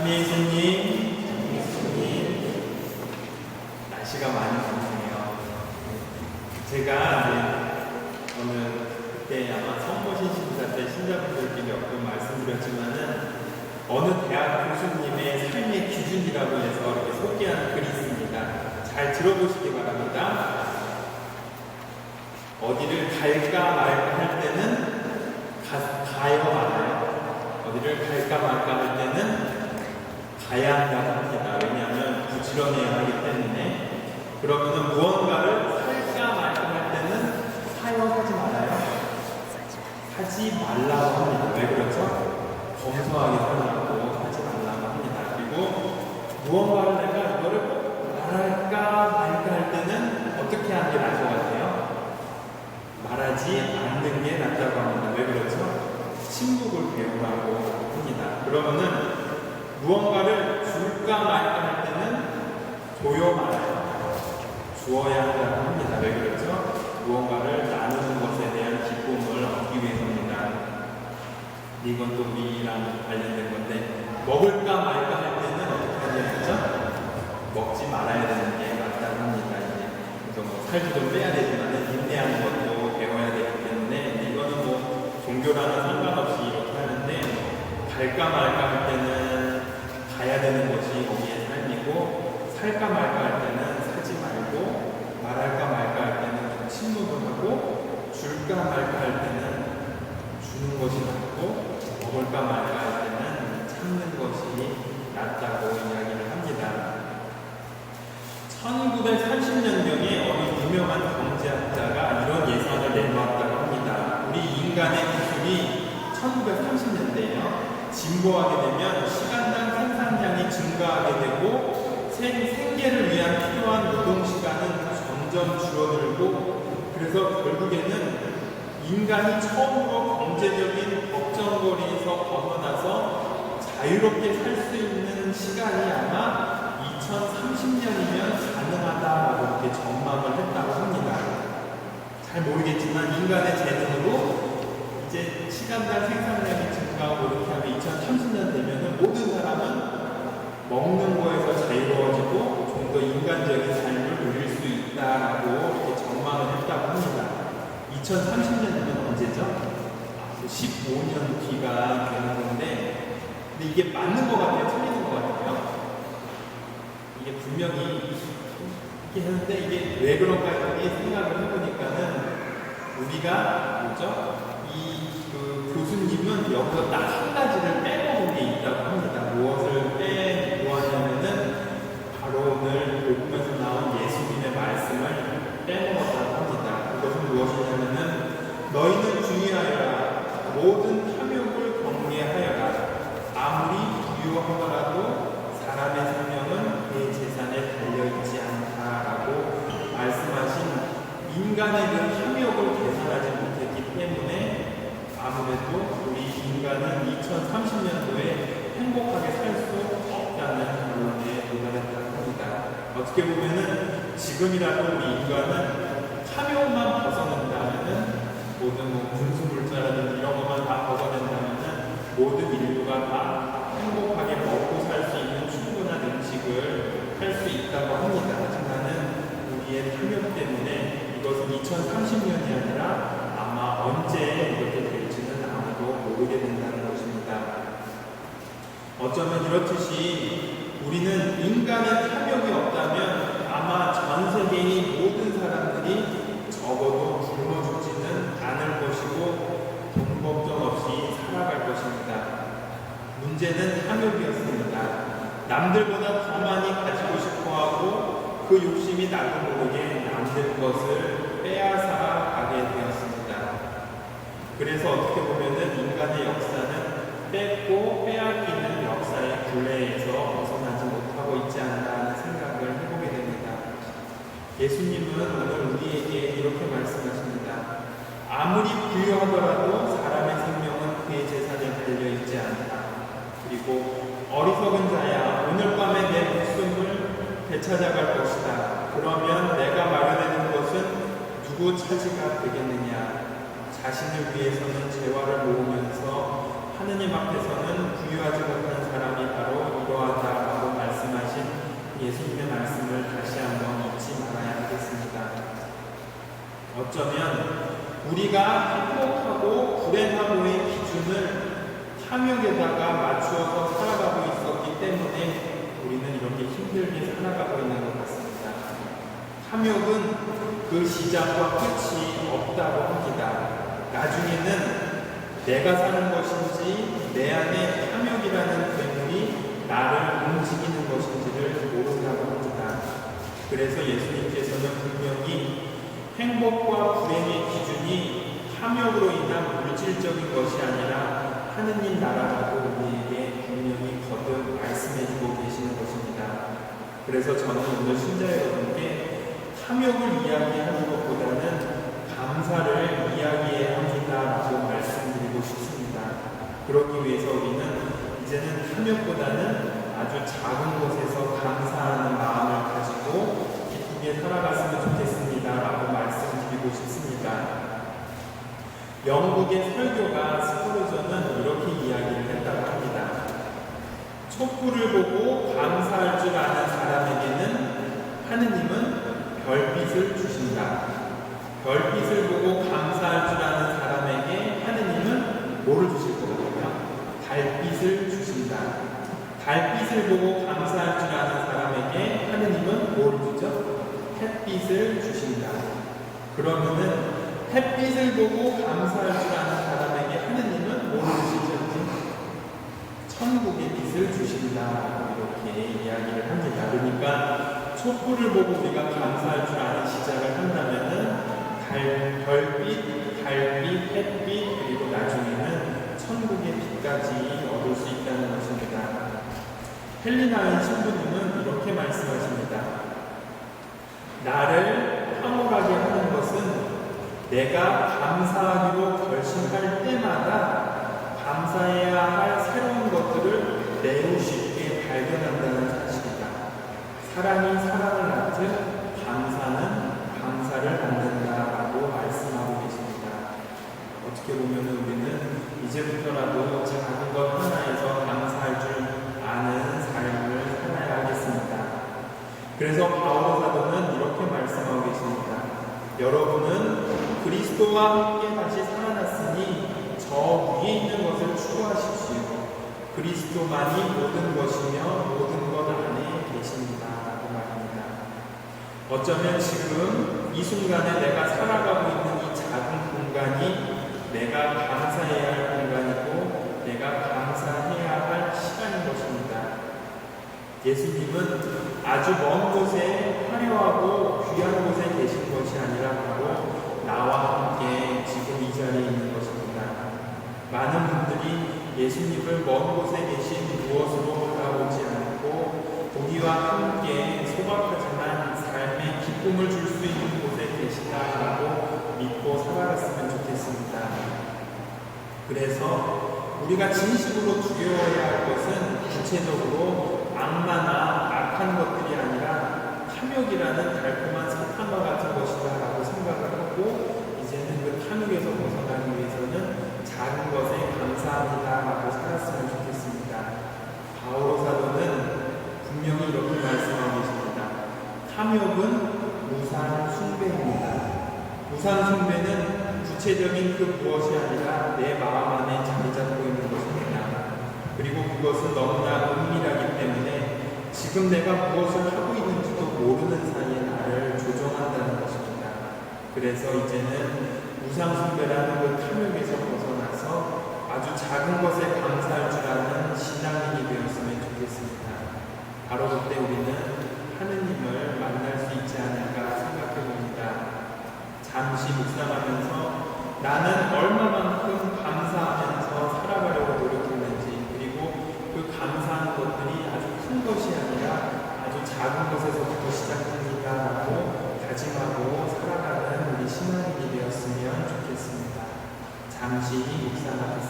예수님, 날씨가 많이 덥네요. 제가 오늘 그때 아마 선거신 심사 때 신자분들께 몇 번 말씀드렸지만은 어느 대학 교수님의 삶의 기준이라고 해서 이렇게 소개하는 글이 있습니다. 잘 들어보시기 바랍니다. 어디를 갈까 말까 할 때는 가요 말아요. 어디를 갈까 말까 할 때는 가야 한다고 합니다. 왜냐하면 부지런해야 하기 때문에. 그러면은 무언가를 살까 말까 할 때는 사요 하지 말아요. 하지 말라고 합니다. 왜 그렇죠? 검소하게 살라고 하지 말라고 합니다. 그리고 무언가를 내가 이거를 말할까 말까 할 때는 어떻게 하는 게 나을 것 같아요? 말하지 않는 게 낫다고 합니다. 왜 그렇죠? 침묵을 배우라고 합니다. 그러면은 무언가를 줄까 말까 할 때는 줘요 말아요. 주어야 한다고 합니다. 왜 그렇죠? 무언가를 나누는 것에 대한 기쁨을 얻기 위해서입니다. 이건 또 우리랑 관련된 건데, 먹을까 말까 할 때는 어떻게 해야 되죠? 먹지 말아야 되는 게 맞다고 합니다. 그래서 살도 좀 빼야 되지만 인내하는 것도 배워야 되기 때문에 이거는 종교랑은 상관없이 이렇게 하는데, 갈까 말까 할 때는 가야 되는 것이 우리의 삶이고, 살까 말까 할 때는 사지 말고, 말할까 말까 할 때는 침묵을 하고, 줄까 말까 할 때는 주는 것이 낫고, 먹을까 말까 할 때는 참는 것이 낫다고 이야기를 합니다. 1930년경에 어느 유명한 경제학자가 이런 예상을 내놓았다고 합니다. 우리 인간의 기술이 1930년대에요. 진보하게 되면 시간당 생산량이 증가하게 되고 생계를 위한 필요한 노동시간은 점점 줄어들고, 그래서 결국에는 인간이 처음으로 경제적인 걱정거리에서 벗어나서 자유롭게 살 수 있는 시간이 아마 2030년이면 가능하다라고 이렇게 전망을 했다고 합니다. 잘 모르겠지만 인간의 재능으로 이제 시간당 생산량이 증가하고 이렇게 하면 2030년 되면은 모든 사람은 먹는 거에서 자유로워지고 좀 더 인간적인 삶을 누릴 수 있다라고 이렇게 전망을 했다고 합니다. 2030년이면 언제죠? 15년 뒤가 되는 건데, 근데 이게 맞는 것 같아요? 틀리는 것 같아요? 이게 분명히 이렇게 하는데, 이게 왜 그런가 이렇게 생각을 해보니까는 우리가 뭐죠? 교수님은 여기서 딱 한 가지를 빼먹은 게 있다고 합니다. 무엇을 빼놓았냐면은 바로 오늘 복음에서 나온 예수님의 말씀을 빼먹었다고 합니다. 그것은 무엇이냐면은 너희는 주의하여라. 모든 탐욕을 경계하여라. 아무리 부유하더라도 사람의 생명은 그의 재산에 달려있지 않다라고 말씀하신, 인간의 그 탐욕을 계산하지 못했기 때문에 아무래도 우리 인간은 2030년도에 행복하게 살 수 없다는 결론에 도달했다고 합니다. 어떻게 보면은 지금이라도 우리 인간은 탐욕만 벗어난다면은, 모든 분수물자라든지 이런 것만 다 벗어낸다면은 모든 인류가 다 행복하게 먹고 살 수 있는 충분한 음식을 할 수 있다고 합니다. 하지만은 우리의 탐욕 때문에 이것은 2030년이 아니라 아마 언제 이렇게 될지는 아무도 모르게 된다는 것입니다. 어쩌면 이렇듯이 우리는 인간의 탐욕이 없다면 아마 전 세계의 모든 사람들이 적어도 굶어 죽지는 않을 것이고 돈 걱정 없이 살아갈 것입니다. 문제는 탐욕이었습니다. 남들보다 더 많이 가지고 싶어하고 그 욕심이 나도 모르게 남들 것을 빼앗아 가게 되었습니다. 그래서 어떻게 보면은 인간의 역사는 뺏고 빼앗기는 역사의 굴레에서 벗어나지 못하고 있지 않나 하는 생각을 해보게 됩니다. 예수님은 오늘 우리에게 이렇게 말씀하십니다. 아무리 부유하더라도 사람의 생명은 그의 재산에 달려있지 않다. 그리고 어리석은 자야, 오늘 밤에 내 목숨을 되찾아갈 것이다. 그러면 내가 마련해둔 것은 누구 차지가 되겠느냐. 자신을 위해서는 재화를 모으면서 하느님 앞에서는 부유하지 못한 사람이 바로 탐욕에다가 맞추어서 살아가고 있었기 때문에 우리는 이렇게 힘들게 살아가고 있는 것 같습니다. 탐욕은 그 시작과 끝이 없다고 합니다. 나중에는 내가 사는 것인지 내 안에 탐욕이라는 괴물이 나를 움직이는 것인지를 모른다고 합니다. 그래서 예수님께서는 분명히 행복과 불행의 기준이 탐욕으로 인한 물질적인 것이 아니라 하느님 나라라고 우리에게 분명히 거듭 말씀해주고 계시는 것입니다. 그래서 저는 오늘 신자 여러분께 탐욕을 이야기하는 것보다는 감사를 이야기해야 합니다라고 말씀드리고 싶습니다. 그러기 위해서 우리는 이제는 탐욕보다는 아주 작은 것에서 감사하는 마음을 가지고 기쁘게 살아갔으면 좋겠습니다라고 말씀드리고 싶습니다. 영국의 설교가 스푸르전은 이렇게 이야기를 했다고 합니다. 촛불을 보고 감사할 줄 아는 사람에게는 하느님은 별빛을 주신다. 별빛을 보고 감사할 줄 아는 사람에게 하느님은 뭐를 주실 거거든요? 달빛을 주신다. 달빛을 보고 감사할 줄 아는 사람에게 하느님은 뭐를 주죠? 햇빛을 주신다. 그러면은 햇빛을 보고 감사할 줄 아는 사람에게 하느님은 뭐를 주시죠? 천국의 빛을 주신다. 이렇게 이야기를 합니다. 그러니까 촛불을 보고 우리가 감사할 줄 아는 시작을 한다면은 별빛, 달빛, 햇빛, 그리고 나중에는 천국의 빛까지 얻을 수 있다는 것입니다. 헬리나의 신부님은 이렇게 말씀하십니다. 나를 황홀하게 하는 것은 내가 감사하기로 결심할 때마다 감사해야 할 새로운 것들을 매우 쉽게 발견한다는 사실이다. 사랑이 사랑을 낳듯 감사는 감사를 낳는다라고 말씀하고 계십니다. 어떻게 보면 우리는 이제부터라도 작은 것 하나에서 감사할 줄 아는 삶을 살아야 하겠습니다. 그래서 바울 사도는 이렇게 말씀하고 계십니다. 여러분은 그리스도와 함께 다시 살아났으니 저 위에 있는 것을 추구하십시오. 그리스도만이 모든 것이며 모든 것 안에 계십니다. 라고 말합니다. 어쩌면 지금 이 순간에 내가 살아가고 있는 이 작은 공간이 내가 감사해야 할 공간이고 내가 감사해야 할 시간인 것입니다. 예수님은 아주 먼 곳에 화려하고 귀한 곳에 계신 것이 아니라 바로 나와 함께 지금 이 자리에 있는 것입니다. 많은 분들이 예수님을 먼 곳에 계신 무엇으로 바라보지 않고 우리와 함께 소박하지만 삶의 기쁨을 줄 수 있는 곳에 계시다라고 믿고 살아갔으면 좋겠습니다. 그래서 우리가 진심으로 두려워해야 할 것은 구체적으로 악마나 악한 것들이 아니라 탐욕이라는 달콤한 사탕과 같은 것이다라고 생각을 하고 이제는 그 탐욕에서 벗어나기 위해서는 작은 것에 감사합니다라고 살았으면 좋겠습니다. 바오로 사도는 분명히 이렇게 말씀하고 계십니다. 탐욕은 우상 숭배입니다. 우상 숭배는 구체적인 그 무엇이 아니라 내 마음 안에 자리 잡고 있는 것입니다. 그리고 그것은 너무나 은밀하기 때문에 지금 내가 무엇을 하고 있는지도 모르는 사이에 나를 조종한다는 것입니다. 그래서 이제는 우상 숭배라는 그 탐욕에서 벗어나서 아주 작은 것에 감사할 줄 아는 신앙인이 되었으면 좋겠습니다. 바로 그때 우리는 하느님을 만날 수 있지 않을까 생각해 봅니다. 잠시 묵상하면서 나는 얼마만큼 감사하면서 살아가려고 노력했는지, 그리고 그 감사하는 것들이 아주 큰 것이 아니라 아주 작은 것에서부터 시작합니다라고 다짐하고 살아가는 우리 신앙인이 되었으면 좋겠습니다. 잠시 묵상하겠습니다.